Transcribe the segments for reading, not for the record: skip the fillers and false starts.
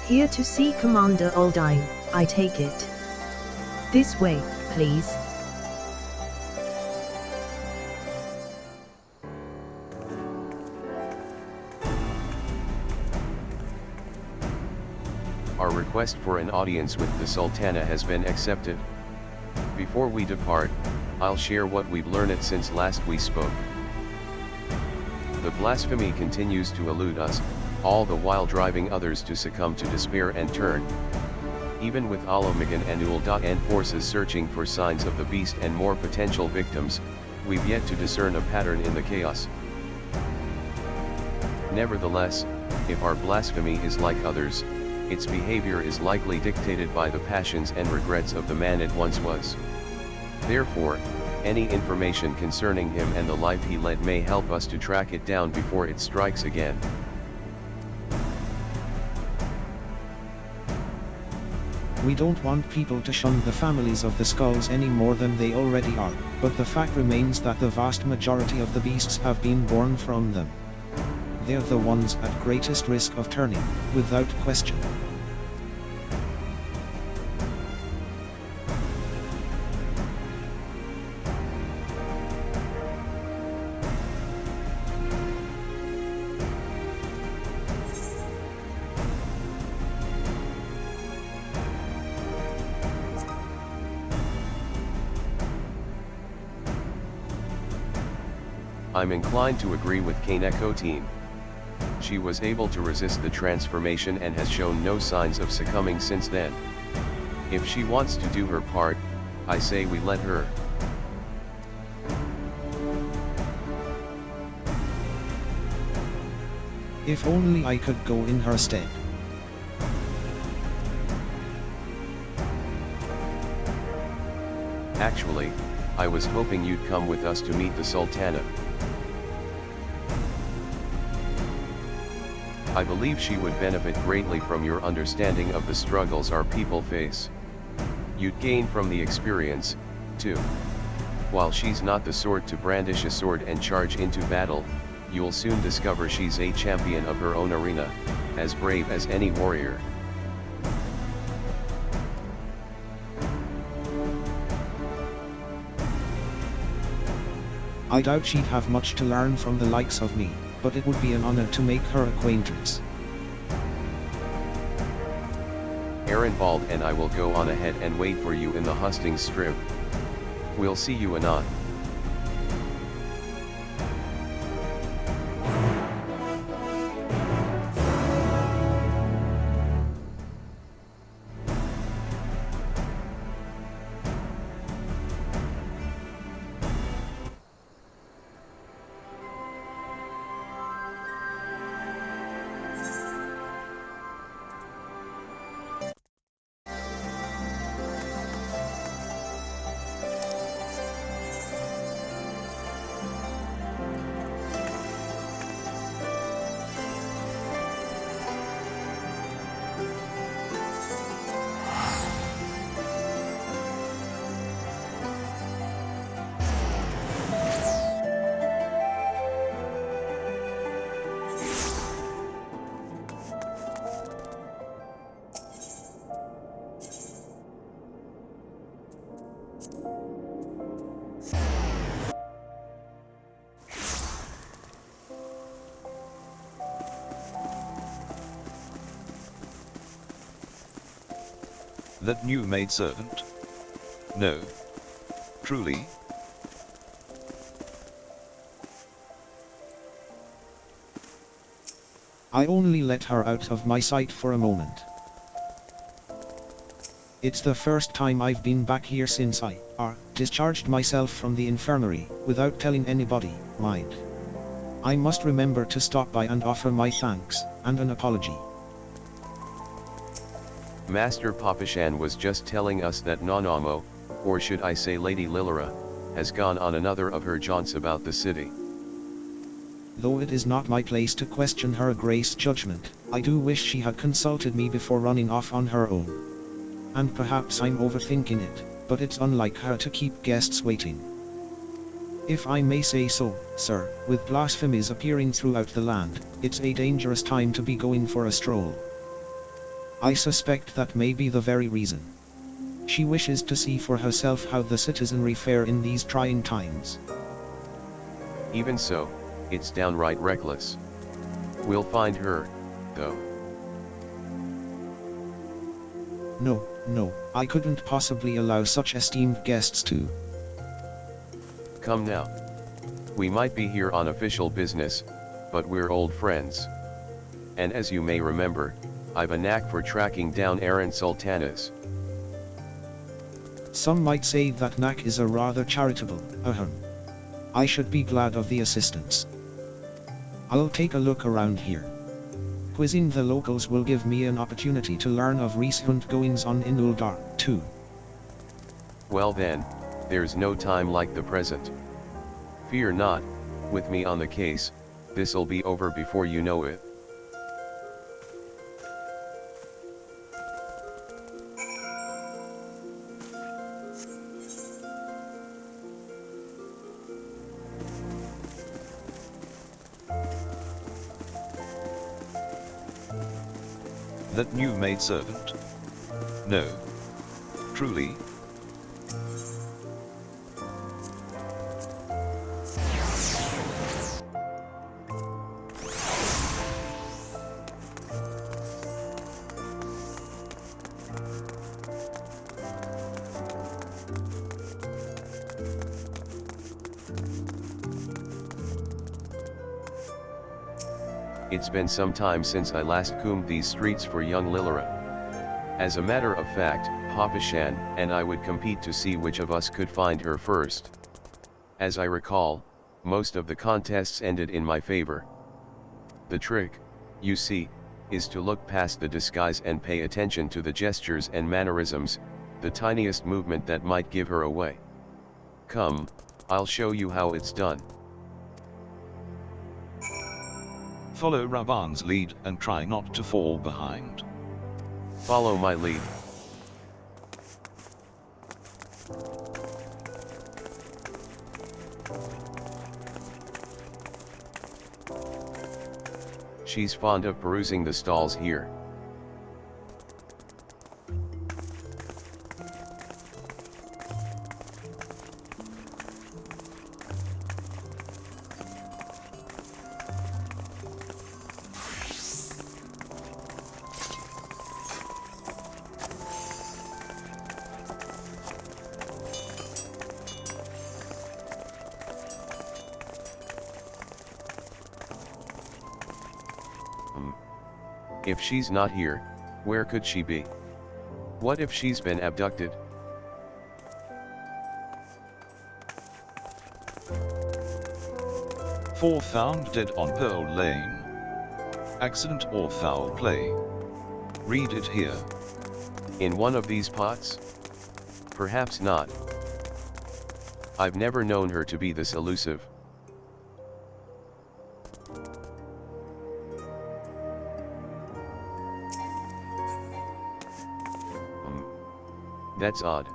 Here to see Commander Aldine, I take it. This way, please. Our request for an audience with the Sultana has been accepted. Before we depart, I'll share what we've learned since last we spoke. The blasphemy continues to elude us, all the while driving others to succumb to despair and turn. Even with Ala Mhigo and Mhiqo'te forces searching for signs of the beast and more potential victims, we've yet to discern a pattern in the chaos. Nevertheless, if our blasphemy is like others, its behavior is likely dictated by the passions and regrets of the man it once was. Therefore, any information concerning him and the life he led may help us to track it down before it strikes again. We don't want people to shun the families of the skulls any more than they already are, but the fact remains that the vast majority of the beasts have been born from them. They're the ones at greatest risk of turning, without question. I'm inclined to agree with K'nekotein. She was able to resist the transformation and has shown no signs of succumbing since then. If she wants to do her part, I say we let her. If only I could go in her stead. Actually, I was hoping you'd come with us to meet the Sultana. I believe she would benefit greatly from your understanding of the struggles our people face. You'd gain from the experience, too. While she's not the sort to brandish a sword and charge into battle, you'll soon discover she's a champion of her own arena, as brave as any warrior. I doubt she'd have much to learn from the likes of me, but it would be an honor to make her acquaintance. Bald and I will go on ahead and wait for you in the hustings strip. We'll see you anon. That new maidservant? No. Truly? I only let her out of my sight for a moment. It's the first time I've been back here since I discharged myself from the infirmary, without telling anybody, mind. I must remember to stop by and offer my thanks, and an apology. Master Papashan was just telling us that Nanamo, or should I say Lady Lilira, has gone on another of her jaunts about the city. Though it is not my place to question her grace judgment, I do wish she had consulted me before running off on her own. And perhaps I'm overthinking it, but it's unlike her to keep guests waiting. If I may say so, sir, with blasphemies appearing throughout the land, it's a dangerous time to be going for a stroll. I suspect that may be the very reason. She wishes to see for herself how the citizenry fare in these trying times. Even so, it's downright reckless. We'll find her, though. No, I couldn't possibly allow such esteemed guests to. Come now. We might be here on official business, but we're old friends. And as you may remember, I've a knack for tracking down errant sultanas. Some might say that knack is a rather charitable, I should be glad of the assistance. I'll take a look around here. Quizzing the locals will give me an opportunity to learn of recent goings-on in Uldar, too. Well then, there's no time like the present. Fear not, with me on the case, this'll be over before you know it. That new maidservant? No. Truly? It's been some time since I last combed these streets for young Lilira. As a matter of fact, Papa Shan and I would compete to see which of us could find her first. As I recall, most of the contests ended in my favor. The trick, you see, is to look past the disguise and pay attention to the gestures and mannerisms, the tiniest movement that might give her away. Come, I'll show you how it's done. Follow Raubahn's lead and try not to fall behind. Follow my lead. She's fond of perusing the stalls here. If she's not here, where could she be? What if she's been abducted? Four found dead on Pearl Lane. Accident or foul play? Read it here. In one of these pots? Perhaps not. I've never known her to be this elusive. That's odd.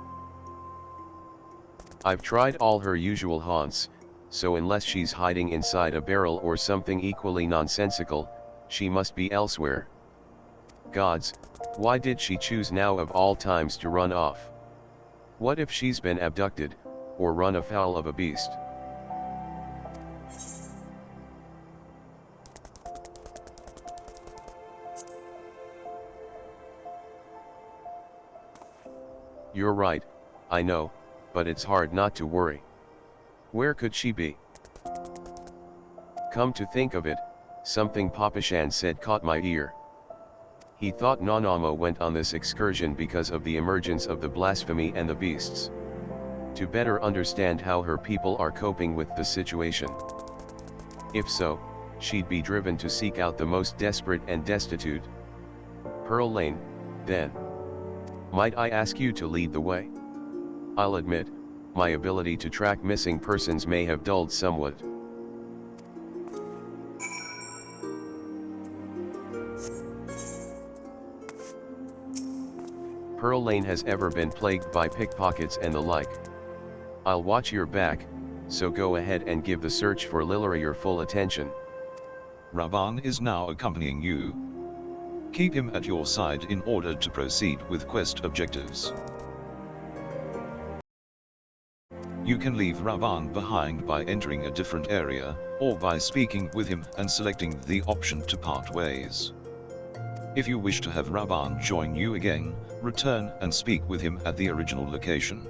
I've tried all her usual haunts, so unless she's hiding inside a barrel or something equally nonsensical, she must be elsewhere. Gods, why did she choose now of all times to run off? What if she's been abducted, or run afoul of a beast? You're right, I know, but it's hard not to worry. Where could she be? Come to think of it, something Papa Shan said caught my ear. He thought Nanamo went on this excursion because of the emergence of the blasphemy and the beasts. To better understand how her people are coping with the situation. If so, she'd be driven to seek out the most desperate and destitute. Pearl Lane, then. Might I ask you to lead the way? I'll admit, my ability to track missing persons may have dulled somewhat. Pearl Lane has ever been plagued by pickpockets and the like. I'll watch your back, so go ahead and give the search for Lilira your full attention. Raubahn is now accompanying you. Keep him at your side in order to proceed with quest objectives. You can leave Raubahn behind by entering a different area, or by speaking with him and selecting the option to part ways. If you wish to have Raubahn join you again, return and speak with him at the original location.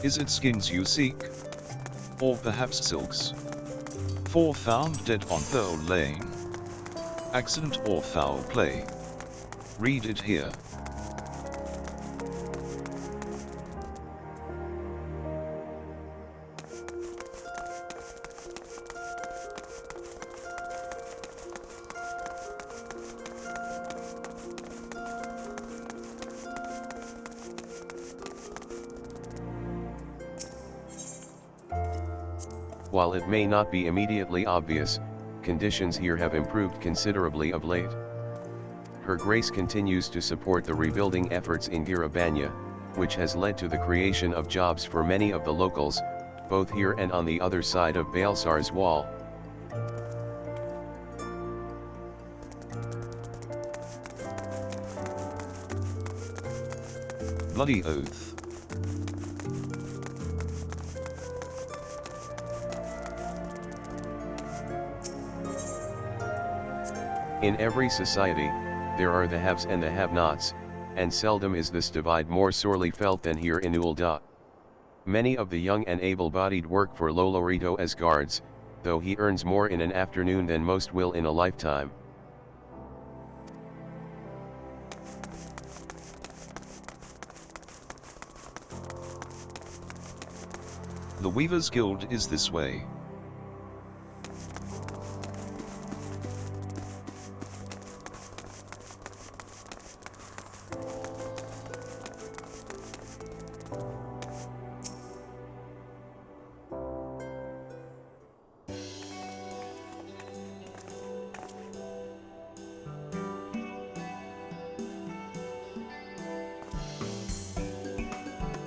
Is it skins you seek? Or perhaps silks? 4 found dead on Pearl Lane. Accident or foul play? Read it here. While it may not be immediately obvious, conditions here have improved considerably of late. Her Grace continues to support the rebuilding efforts in Girabanya, which has led to the creation of jobs for many of the locals, both here and on the other side of Baelsar's wall. Bloody oath. In every society, there are the haves and the have-nots, and seldom is this divide more sorely felt than here in Ul'dah. Many of the young and able-bodied work for Lolorito as guards, though he earns more in an afternoon than most will in a lifetime. The Weavers Guild is this way.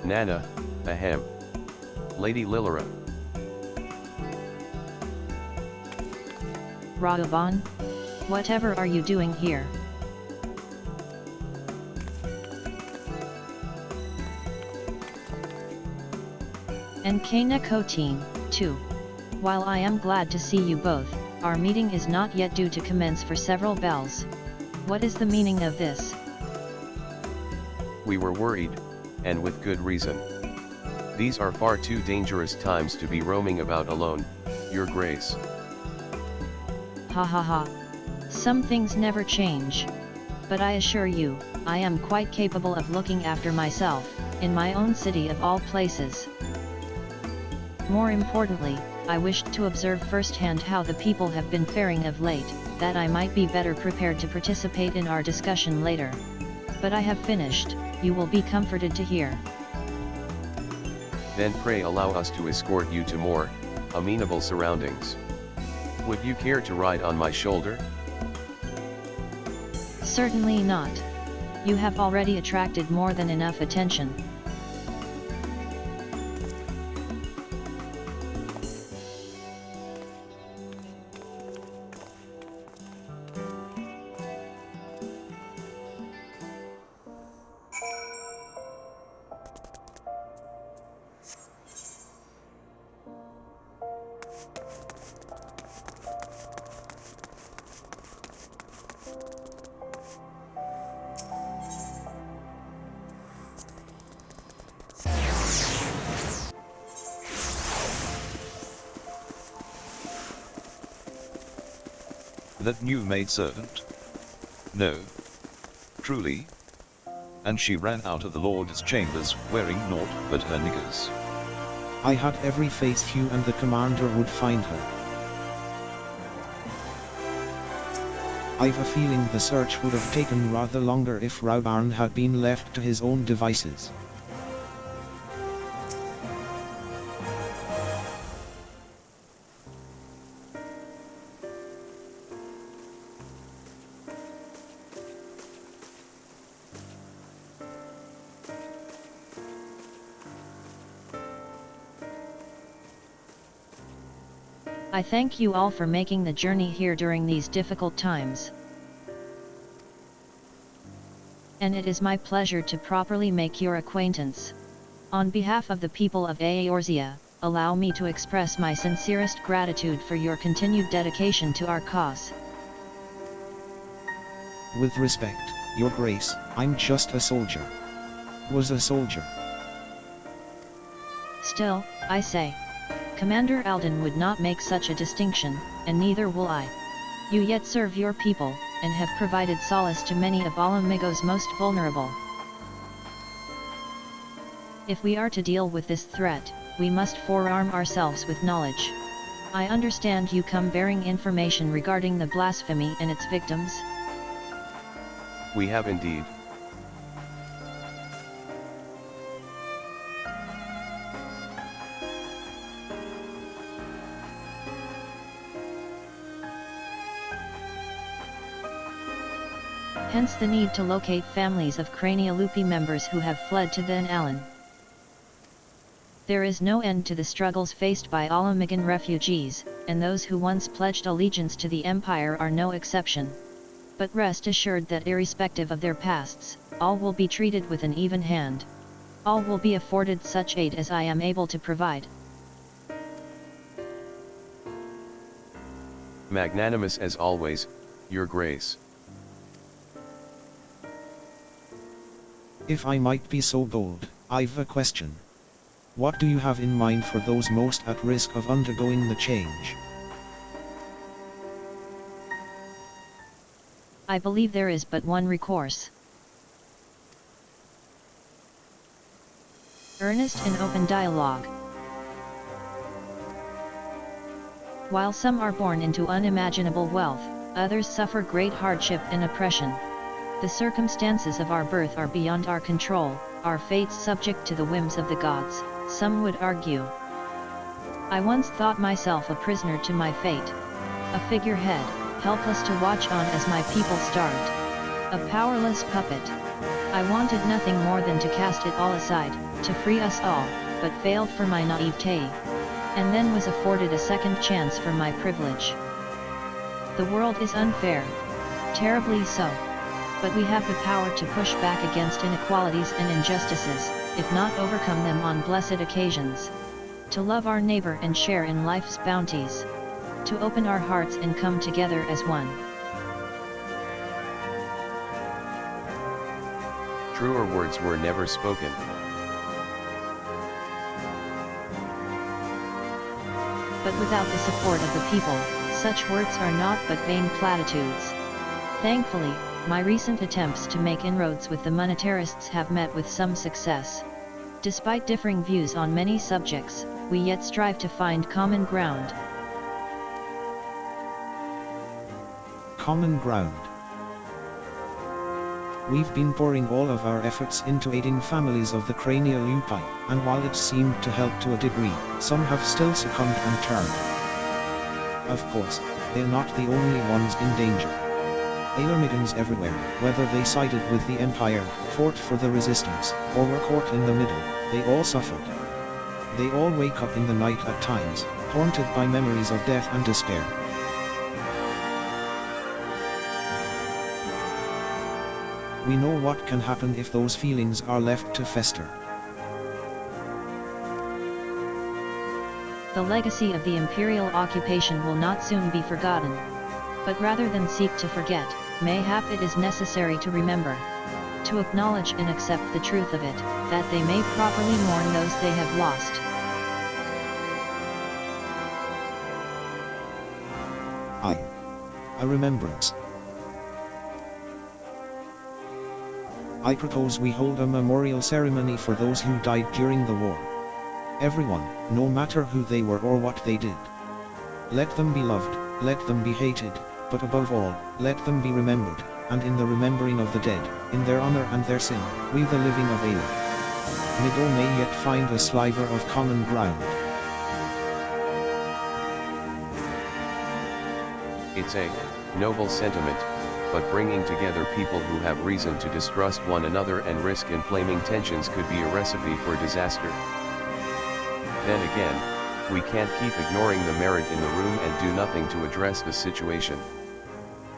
Nana, ahem. Lady Lilira. Raubahn? Whatever are you doing here? And K'nekotein, too. While I am glad to see you both, our meeting is not yet due to commence for several bells. What is the meaning of this? We were worried, and with good reason. These are far too dangerous times to be roaming about alone, Your Grace. Ha ha ha. Some things never change. But I assure you, I am quite capable of looking after myself, in my own city of all places. More importantly, I wished to observe firsthand how the people have been faring of late, that I might be better prepared to participate in our discussion later. But I have finished, you will be comforted to hear. Then pray allow us to escort you to more amenable surroundings. Would you care to ride on my shoulder? Certainly not. You have already attracted more than enough attention. That new maidservant? No. Truly? And she ran out of the Lord's chambers wearing naught but her knickers. I had every faith you and the commander would find her. I've a feeling the search would have taken rather longer if Raubahn had been left to his own devices. I thank you all for making the journey here during these difficult times. And it is my pleasure to properly make your acquaintance. On behalf of the people of Eorzea, allow me to express my sincerest gratitude for your continued dedication to our cause. With respect, Your Grace, I'm just a soldier. Was a soldier. Still, I say. Commander Alden would not make such a distinction, and neither will I. You yet serve your people, and have provided solace to many of Ala Mhigo's most vulnerable. If we are to deal with this threat, we must forearm ourselves with knowledge. I understand you come bearing information regarding the blasphemy and its victims? We have indeed. Hence the need to locate families of K'nekotein members who have fled to the Alan. There is no end to the struggles faced by Ala Mhigan refugees, and those who once pledged allegiance to the Empire are no exception. But rest assured that irrespective of their pasts, all will be treated with an even hand. All will be afforded such aid as I am able to provide. Magnanimous as always, Your Grace. If I might be so bold, I've a question. What do you have in mind for those most at risk of undergoing the change? I believe there is but one recourse. Earnest and open dialogue. While some are born into unimaginable wealth, others suffer great hardship and oppression. The circumstances of our birth are beyond our control, our fates subject to the whims of the gods, some would argue. I once thought myself a prisoner to my fate. A figurehead, helpless to watch on as my people starved. A powerless puppet. I wanted nothing more than to cast it all aside, to free us all, but failed for my naivete. And then was afforded a second chance for my privilege. The world is unfair. Terribly so. But we have the power to push back against inequalities and injustices, if not overcome them on blessed occasions. To love our neighbor and share in life's bounties. To open our hearts and come together as one. Truer words were never spoken. But without the support of the people, such words are naught but vain platitudes. Thankfully, my recent attempts to make inroads with the monetarists have met with some success. Despite differing views on many subjects, we yet strive to find common ground. Common ground. We've been pouring all of our efforts into aiding families of the K'nekotein, and while it seemed to help to a degree, some have still succumbed and turned. Of course, they're not the only ones in danger. Ala Mhigans everywhere, whether they sided with the Empire, fought for the resistance, or were caught in the middle, they all suffered. They all wake up in the night at times, haunted by memories of death and despair. We know what can happen if those feelings are left to fester. The legacy of the imperial occupation will not soon be forgotten. But rather than seek to forget, mayhap it is necessary to remember. To acknowledge and accept the truth of it, that they may properly mourn those they have lost. A remembrance. I propose we hold a memorial ceremony for those who died during the war. Everyone, no matter who they were or what they did. Let them be loved, let them be hated, but above all, let them be remembered, and in the remembering of the dead, in their honor and their sin, we the living of Ala Mhigo may yet find a sliver of common ground. It's a noble sentiment, but bringing together people who have reason to distrust one another and risk inflaming tensions could be a recipe for disaster. Then again, We can't keep ignoring the merit in the room and do nothing to address the situation.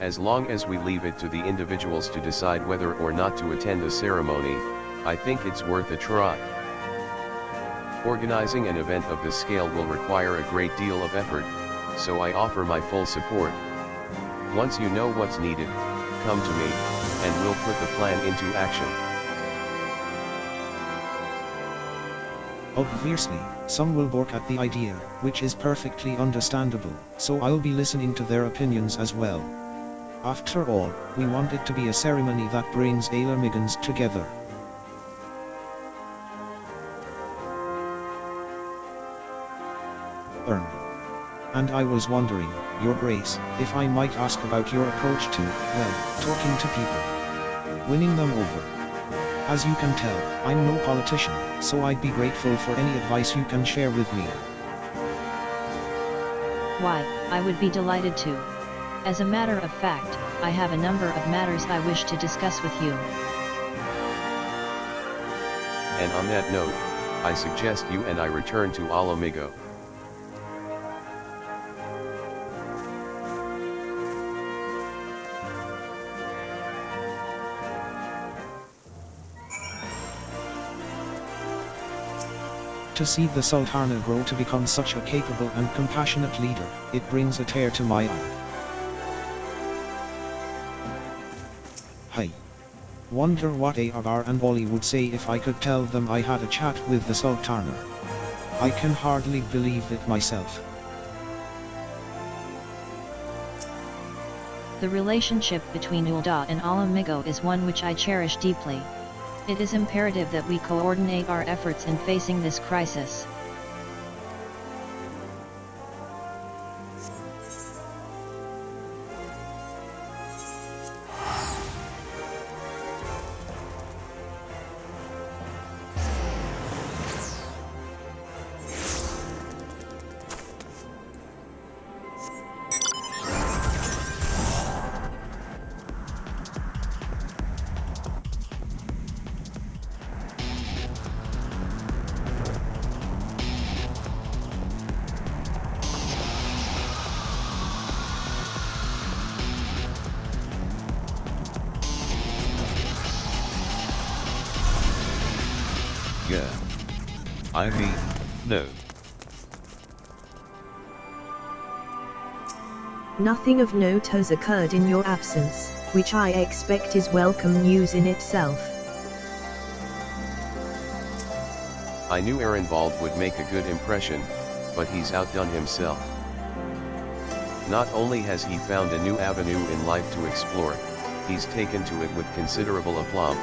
As long as we leave it to the individuals to decide whether or not to attend the ceremony, I think it's worth a try. Organizing an event of this scale will require a great deal of effort, so I offer my full support. Once you know what's needed, come to me, and we'll put the plan into action. Obviously, some will balk at the idea, which is perfectly understandable, so I'll be listening to their opinions as well. After all, we want it to be a ceremony that brings Ala Mhigans together. And I was wondering, Your Grace, if I might ask about your approach to, well, talking to people. Winning them over. As you can tell, I'm no politician, so I'd be grateful for any advice you can share with me. Why, I would be delighted to. As a matter of fact, I have a number of matters I wish to discuss with you. And on that note, I suggest you and I return to Ala Mhigo. To see the Sultana grow to become such a capable and compassionate leader, it brings a tear to my eye. Hi. Wonder what Avar and Wally would say if I could tell them I had a chat with the Sultana. I can hardly believe it myself. The relationship between Ul'dah and Ala Mhigo is one which I cherish deeply. It is imperative that we coordinate our efforts in facing this crisis. Yeah. I mean, no. Nothing of note has occurred in your absence, which I expect is welcome news in itself. I knew Arenvald would make a good impression, but he's outdone himself. Not only has he found a new avenue in life to explore, he's taken to it with considerable aplomb.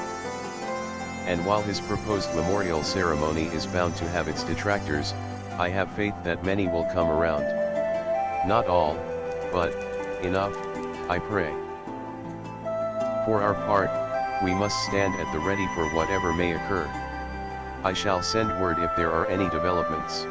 And while his proposed memorial ceremony is bound to have its detractors, I have faith that many will come around. Not all, but enough, I pray. For our part, we must stand at the ready for whatever may occur. I shall send word if there are any developments.